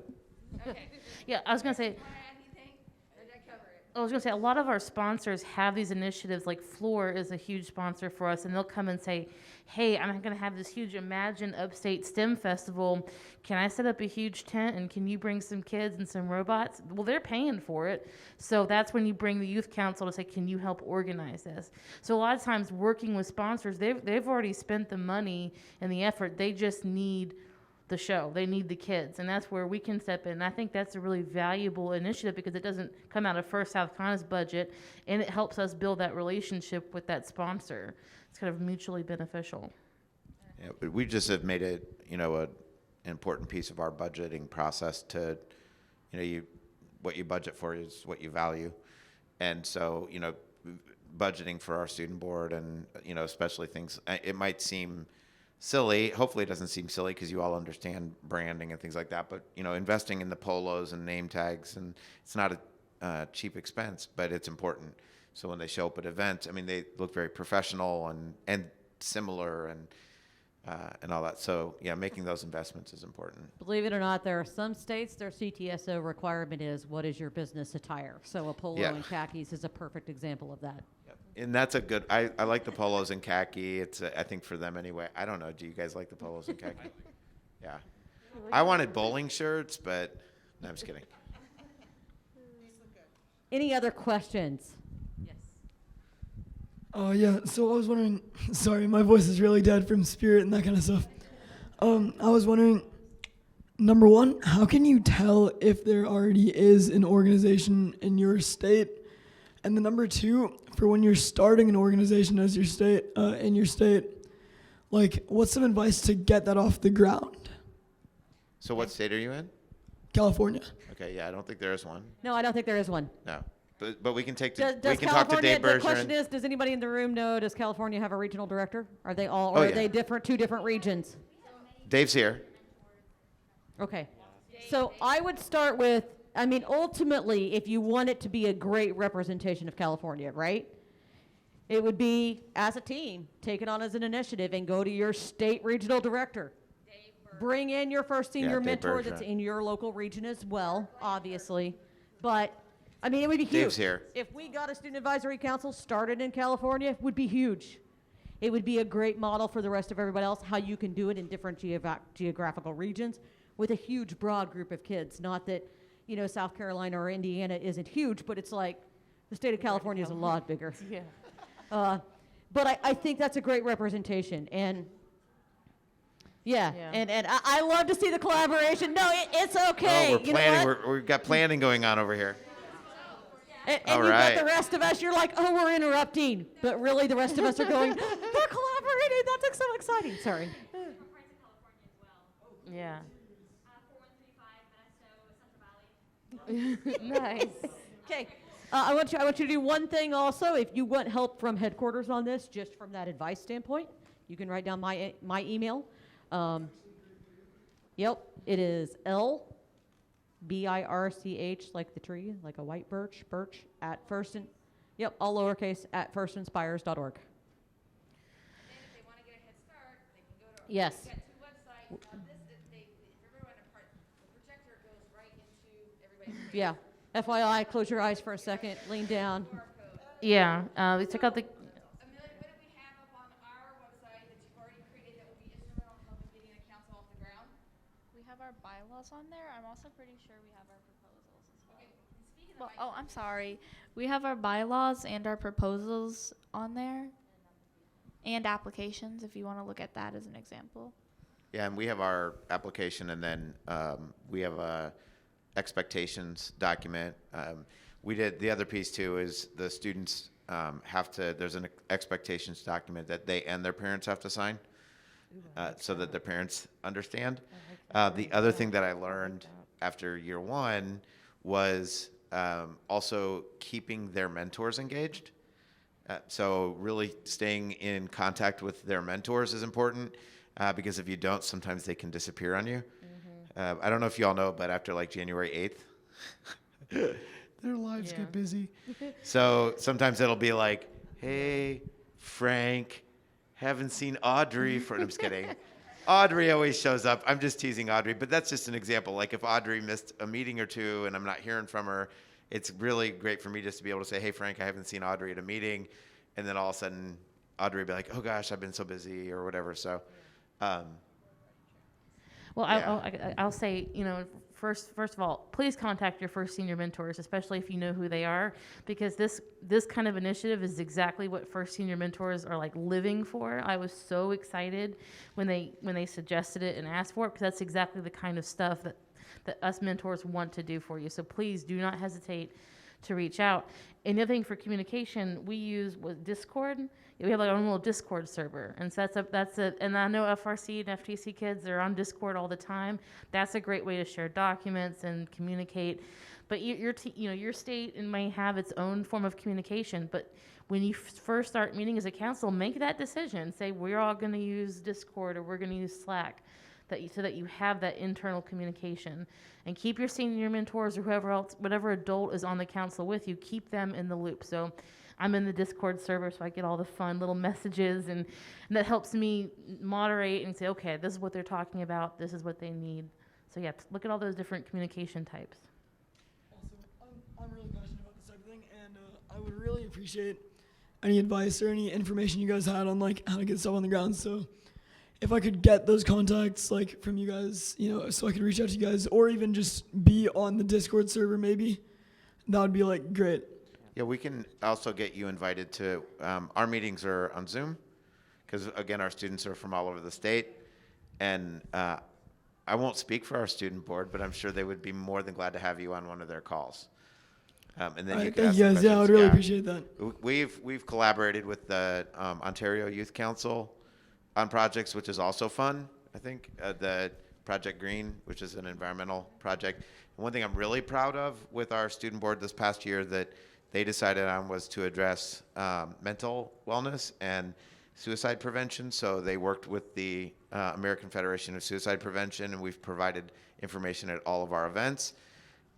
J: Okay.
H: Yeah, I was going to say,
J: Want to add anything? Or did I cover it?
H: I was going to say, a lot of our sponsors have these initiatives, like Floor is a huge sponsor for us, and they'll come and say, hey, I'm going to have this huge Imagine Upstate STEM Festival. Can I set up a huge tent, and can you bring some kids and some robots? Well, they're paying for it. So that's when you bring the youth council to say, can you help organize this? So a lot of times working with sponsors, they've already spent the money and the effort. They just need the show. They need the kids, and that's where we can step in. And I think that's a really valuable initiative because it doesn't come out of First South Carolina's budget, and it helps us build that relationship with that sponsor. It's kind of mutually beneficial.
A: Yeah, we just have made it, an important piece of our budgeting process to, what you budget for is what you value. And so, budgeting for our student board and, especially things, it might seem silly. Hopefully it doesn't seem silly because you all understand branding and things like that. But, investing in the polos and name tags, and it's not a cheap expense, but it's important. So when they show up at events, they look very professional, and similar and all that. So yeah, making those investments is important.
K: Believe it or not, there are some states their CTSO requirement is what is your business attire. So a polo
A: Yeah.
K: and khakis is a perfect example of that.
A: And that's a good. I like the polos and khaki. It's I think for them anyway. I don't know. Do you guys like the polos and khaki? Yeah. I wanted bowling shirts, but no, I'm just kidding.
K: Any other questions?
M: Yeah, so I was wondering, sorry, my voice is really dead from spirit and that kind of stuff. I was wondering, number one, how can you tell if there already is an organization in your state? And then number two, for when you're starting an organization as your state, in your state, like, what's some advice to get that off the ground?
A: So what state are you in?
M: California.
A: Okay, yeah, I don't think there is one.
K: No, I don't think there is one.
A: No, but we can take
K: Does,
A: we
K: does
A: can talk to
K: California,
A: Dave
K: the
A: Bergeron.
K: question is, does anybody in the room know, does California have a regional director? Are they all, or
A: Oh,
K: are
A: yeah.
K: they different, two different regions?
A: Dave's here.
K: Okay. So I would start with, I mean, ultimately, if you want it to be a great representation of California, right? It would be, as a team, take it on as an initiative and go to your state regional director. Bring in your first senior
A: Dave
K: mentor
A: Bergeron.
K: that's in your local region as well, obviously. But, I mean, it would be huge.
A: Dave's here.
K: If we got a student advisory council started in California, it would be huge. It would be a great model for the rest of everybody else, how you can do it in different geographical regions with a huge, broad group of kids. Not that, you know, South Carolina or Indiana isn't huge, but it's like the state of California is a lot bigger.
H: Yeah.
K: But I think that's a great representation. And yeah. And I love to see the collaboration. No, it's okay.
A: Oh, we're
K: You know
A: planning.
K: what?
A: We've got planning going on over here.
K: And
A: All
K: you've
A: right.
K: got the rest of us, you're like, oh, we're interrupting. But really, the rest of us are going, they're collaborating. That's so exciting. Sorry.
H: Yeah. Nice.
K: Okay. I want you to do one thing also. If you want help from headquarters on this, just from that advice standpoint, you can write down my email. Yep, it is LBIRCH, like the tree, like a white birch, at first and, yep, all lowercase, at firstinspires.org.
J: And if they want to get a head start, they can go to.
K: Yes.
J: We've got two websites. If everyone apart, the projector goes right into everybody's.
K: Yeah. FYI, close your eyes for a second, lean down.
H: Yeah. We took out the.
J: Amelia, what do we have up on our website that you've already created that would be instrumental in helping getting a council off the ground?
C: We have our bylaws on there. I'm also pretty sure we have our proposals as well.
J: Okay, speak in the mic.
C: Oh, I'm sorry. We have our bylaws and our proposals on there. And applications, if you want to look at that as an example.
A: Yeah, and we have our application, and then we have a expectations document. We did the other piece too is the students have to. There's an expectations document that they and their parents have to sign, so that their parents understand. The other thing that I learned after year one was also keeping their mentors engaged. So really staying in contact with their mentors is important because if you don't, sometimes they can disappear on you. I don't know if you all know, but after like January 8th, their lives get busy. So sometimes it'll be like, hey, Frank, haven't seen Audrey for, I'm just kidding. Audrey always shows up. I'm just teasing Audrey, but that's just an example. Like if Audrey missed a meeting or two and I'm not hearing from her, it's really great for me just to be able to say, hey, Frank, I haven't seen Audrey at a meeting. And then all of a sudden, Audrey will be like, oh, gosh, I've been so busy or whatever. So,
H: Well,
A: Yeah.
H: I'll say, you know, first of all, please contact your first senior mentors, especially if you know who they are, because this kind of initiative is exactly what first senior mentors are like living for. I was so excited when they suggested it and asked for it, because that's exactly the kind of stuff that us mentors want to do for you. So please do not hesitate to reach out. Another thing for communication, we use Discord. We have like our own little Discord server, and so that's a. And I know FRC and FTC kids, they're on Discord all the time. That's a great way to share documents and communicate. But your state may have its own form of communication. But when you first start meeting as a council, make that decision. Say we're all going to use Discord or we're going to use Slack. so that you have that internal communication. And keep your senior mentors or whoever else, whatever adult is on the council with you, keep them in the loop. So I'm in the Discord server, so I get all the fun little messages, and that helps me moderate and say, okay, this is what they're talking about, this is what they need. So yeah, look at all those different communication types.
M: Awesome. I'm really passionate about this type of thing, and I would really appreciate any advice or any information you guys had on like how to get stuff on the ground. So if I could get those contacts like from you guys, you know, so I could reach out to you guys, or even just be on the Discord server, maybe that would be like great.
A: Yeah, we can also get you invited to, our meetings are on Zoom, because again, our students are from all over the state. And I won't speak for our student board, but I'm sure they would be more than glad to have you on one of their calls. And then you can ask
M: thank you guys. Yeah, I would really appreciate that.
A: We've collaborated with the Ontario Youth Council on projects, which is also fun. I think the Project Green, which is an environmental project. And one thing I'm really proud of with our student board this past year that they decided on was to address mental wellness and suicide prevention. So they worked with the American Federation of Suicide Prevention, and we've provided information at all of our events,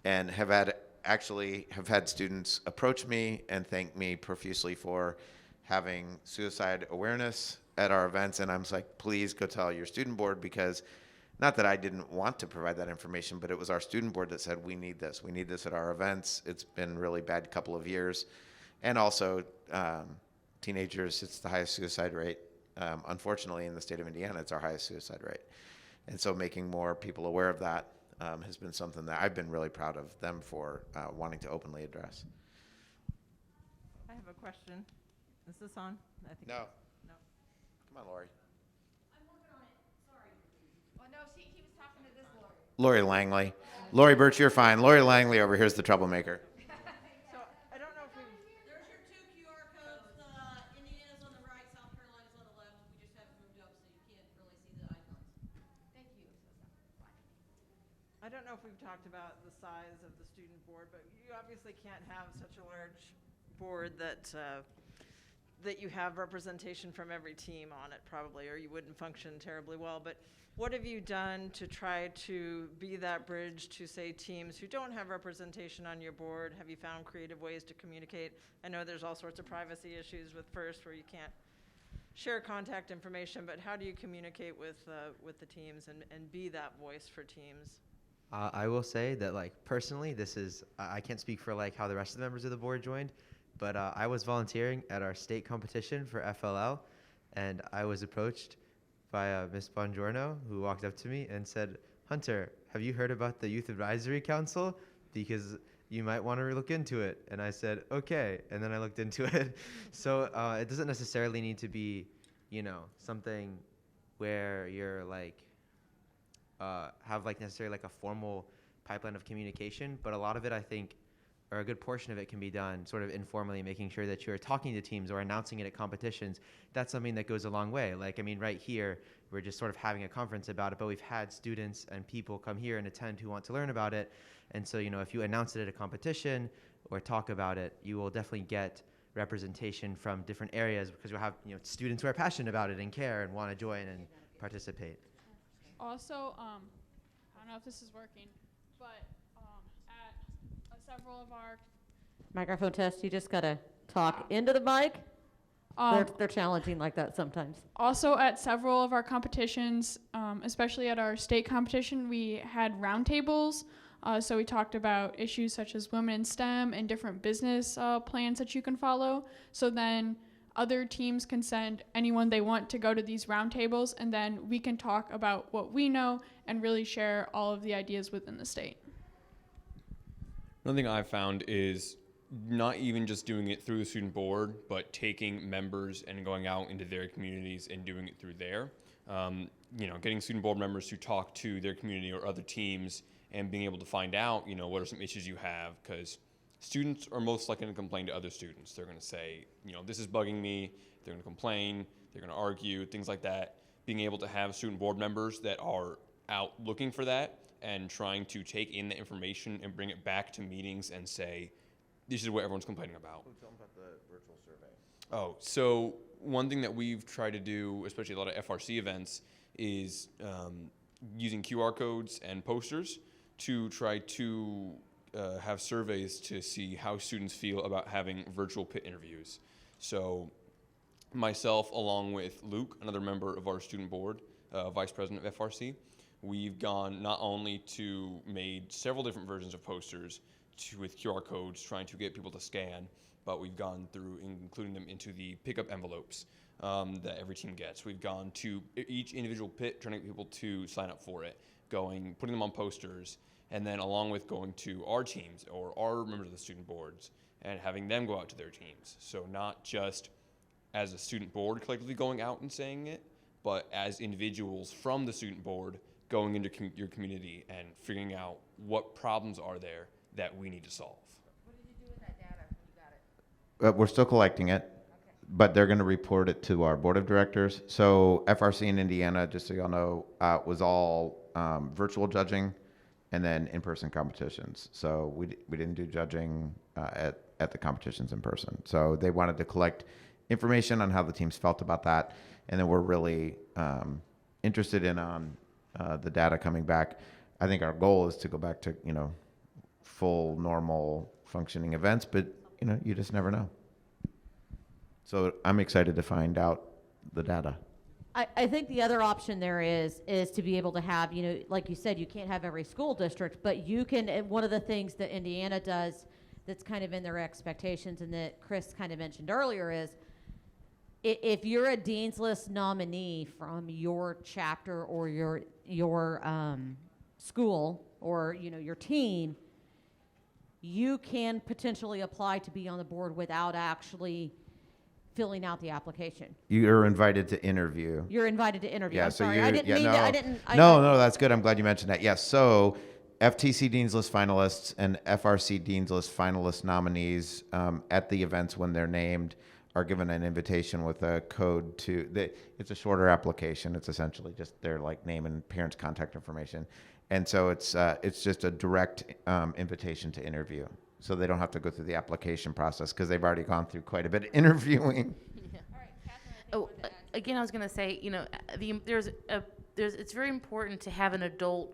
A: and have had students approach me and thank me profusely for having suicide awareness at our events. And I'm just like, please go tell your student board, because not that I didn't want to provide that information, but it was our student board that said, we need this. We need this at our events. It's been really bad couple of years. And also teenagers, it's the highest suicide rate. Unfortunately, in the state of Indiana, it's our highest suicide rate. And so making more people aware of that has been something that I've been really proud of them for wanting to openly address.
N: I have a question. Is this on? I think
A: No.
N: No.
A: Come on, Lori.
J: I'm working on it, sorry. Well, no, he was talking to this Lori.
A: Lori Langley. Lori Birch, you're fine. Lori Langley over here is the troublemaker.
N: So I don't know if we've.
K: There's your two QR codes. Indiana's on the right, South Carolina's on the left. We just have it moved up so you can't really see the icons.
J: Thank you.
N: I don't know if we've talked about the size of the student board, but you obviously can't have such a large board that that you have representation from every team on it, probably, or you wouldn't function terribly well. But what have you done to try to be that bridge to, say, teams who don't have representation on your board? Have you found creative ways to communicate? I know there's all sorts of privacy issues with FIRST where you can't share contact information, but how do you communicate with the teams and be that voice for teams?
G: I will say that, like, personally, this is, I can't speak for, like, how the rest of the members of the board joined, but I was volunteering at our state competition for FLL, and I was approached by Miss Buongiano, who walked up to me and said, Hunter, have you heard about the Youth Advisory Council? Because you might want to look into it. And I said, okay. And then I looked into it. So it doesn't necessarily need to be, you know, something where you're like, have like necessarily like a formal pipeline of communication. But a lot of it, I think, or a good portion of it can be done sort of informally, making sure that you're talking to teams or announcing it at competitions. That's something that goes a long way. Like, I mean, right here, we're just sort of having a conference about it, but we've had students and people come here and attend who want to learn about it. And so, you know, if you announce it at a competition or talk about it, you will definitely get representation from different areas, because you'll have, you know, students who are passionate about it and care and want to join and participate.
C: Also, I don't know if this is working, but at several of our
K: Microphone test. You just gotta talk into the mic. They're challenging like that sometimes.
C: Also, at several of our competitions, especially at our state competition, we had roundtables. So we talked about issues such as women in STEM and different business plans that you can follow. So then other teams can send anyone they want to go to these roundtables, and then we can talk about what we know and really share all of the ideas within the state.
B: Another thing I've found is not even just doing it through the student board, but taking members and going out into their communities and doing it through there. You know, getting student board members to talk to their community or other teams and being able to find out, you know, what are some issues you have, because students are most likely to complain to other students. They're going to say, you know, this is bugging me. They're going to complain. They're going to argue, things like that. Being able to have student board members that are out looking for that and trying to take in the information and bring it back to meetings and say, this is what everyone's complaining about.
A: Tell them about the virtual survey.
B: Oh, so one thing that we've tried to do, especially a lot of FRC events, is using QR codes and posters to try to have surveys to see how students feel about having virtual pit interviews. So myself, along with Luke, another member of our student board, vice president of FRC, we've gone not only to made several different versions of posters with QR codes trying to get people to scan, but we've gone through including them into the pickup envelopes that every team gets. We've gone to each individual pit, trying to get people to sign up for it, putting them on posters, and then along with going to our teams or our members of the student boards and having them go out to their teams. So not just as a student board collectively going out and saying it, but as individuals from the student board going into your community and figuring out what problems are there that we need to solve.
J: What did you do with that data when you got it?
A: We're still collecting it, but they're going to report it to our board of directors. So FRC in Indiana, just so y'all know, was all virtual judging and then in-person competitions. So we didn't do judging at the competitions in person. So they wanted to collect information on how the teams felt about that, and then we're really interested in the data coming back. I think our goal is to go back to full normal functioning events, but you just never know. So I'm excited to find out the data.
K: I think the other option there is to be able to have, like you said, you can't have every school district, but you can, and one of the things that Indiana does that's kind of in their expectations and that Chris kind of mentioned earlier is if you're a Dean's List nominee from your chapter or your school or your team, you can potentially apply to be on the board without actually filling out the application.
A: You're invited to interview.
K: You're invited to interview.
A: Yeah,
K: I'm
A: so
K: sorry,
A: you
K: I didn't mean
A: no,
K: that. I didn't.
A: No, that's good. I'm glad you mentioned that. Yes, so FTC Dean's List finalists and FRC Dean's List finalist nominees at the events when they're named are given an invitation with a code it's a shorter application. It's essentially just their name and parents' contact information. And so it's just a direct invitation to interview. So they don't have to go through the application process because they've already gone through quite a bit of interviewing.
H: Again, I was going to say, it's very important to have an adult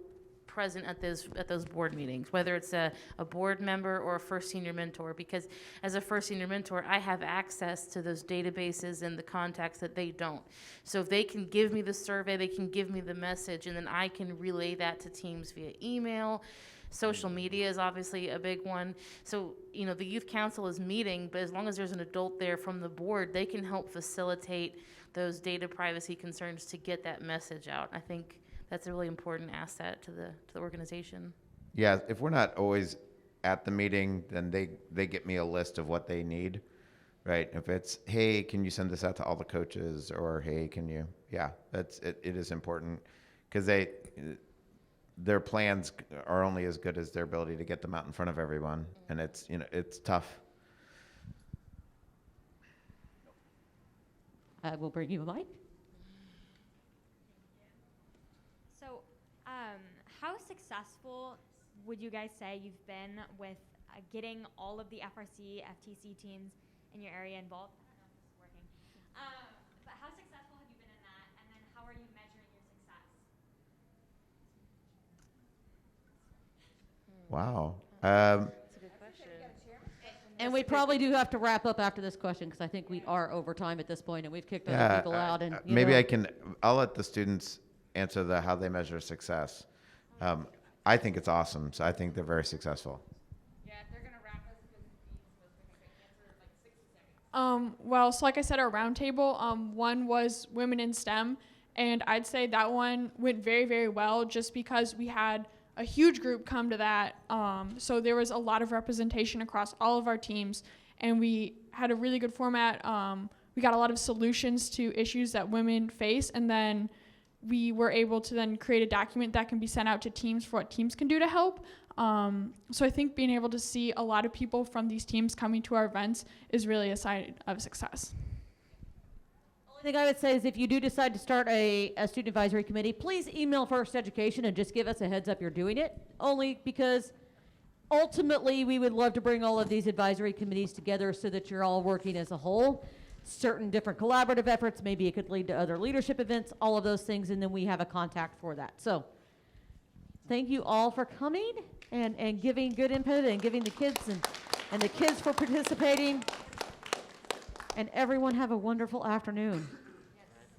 H: present at those board meetings, whether it's a board member or a first senior mentor, because as a first senior mentor, I have access to those databases and the contacts that they don't. So if they can give me the survey, they can give me the message, and then I can relay that to teams via email. Social media is obviously a big one. So, the youth council is meeting, but as long as there's an adult there from the board, they can help facilitate those data privacy concerns to get that message out. I think that's a really important asset to the organization.
A: Yeah, if we're not always at the meeting, then they get me a list of what they need, right? If it's, hey, can you send this out to all the coaches, or hey, can you? Yeah, it is important because their plans are only as good as their ability to get them out in front of everyone, and it's tough.
K: I will bring you a mic.
O: So, how successful would you guys say you've been with getting all of the FRC, FTC teams in your area involved? I don't know if this is working. But how successful have you been in that, and then how are you measuring your success?
A: Wow.
K: That's a good question. And we probably do have to wrap up after this question because I think we are over time at this point, and we've kicked other people out. And
A: maybe I'll let the students answer how they measure success. I think it's awesome, so I think they're very successful.
J: Yeah, if they're going to wrap us with answer in like 60 seconds.
C: Well, so like I said, our roundtable, one was women in STEM, and I'd say that one went very, very well just because we had a huge group come to that. So there was a lot of representation across all of our teams, and we had a really good format. We got a lot of solutions to issues that women face, and then we were able to then create a document that can be sent out to teams for what teams can do to help. So I think being able to see a lot of people from these teams coming to our events is really a sign of success.
K: The thing I would say is if you do decide to start a student advisory committee, please email First Education and just give us a heads up you're doing it, only because ultimately we would love to bring all of these advisory committees together so that you're all working as a whole. certain different collaborative efforts. Maybe it could lead to other leadership events, all of those things, and then we have a contact for that. So thank you all for coming and giving good input and giving the kids and the kids for participating. And everyone have a wonderful afternoon.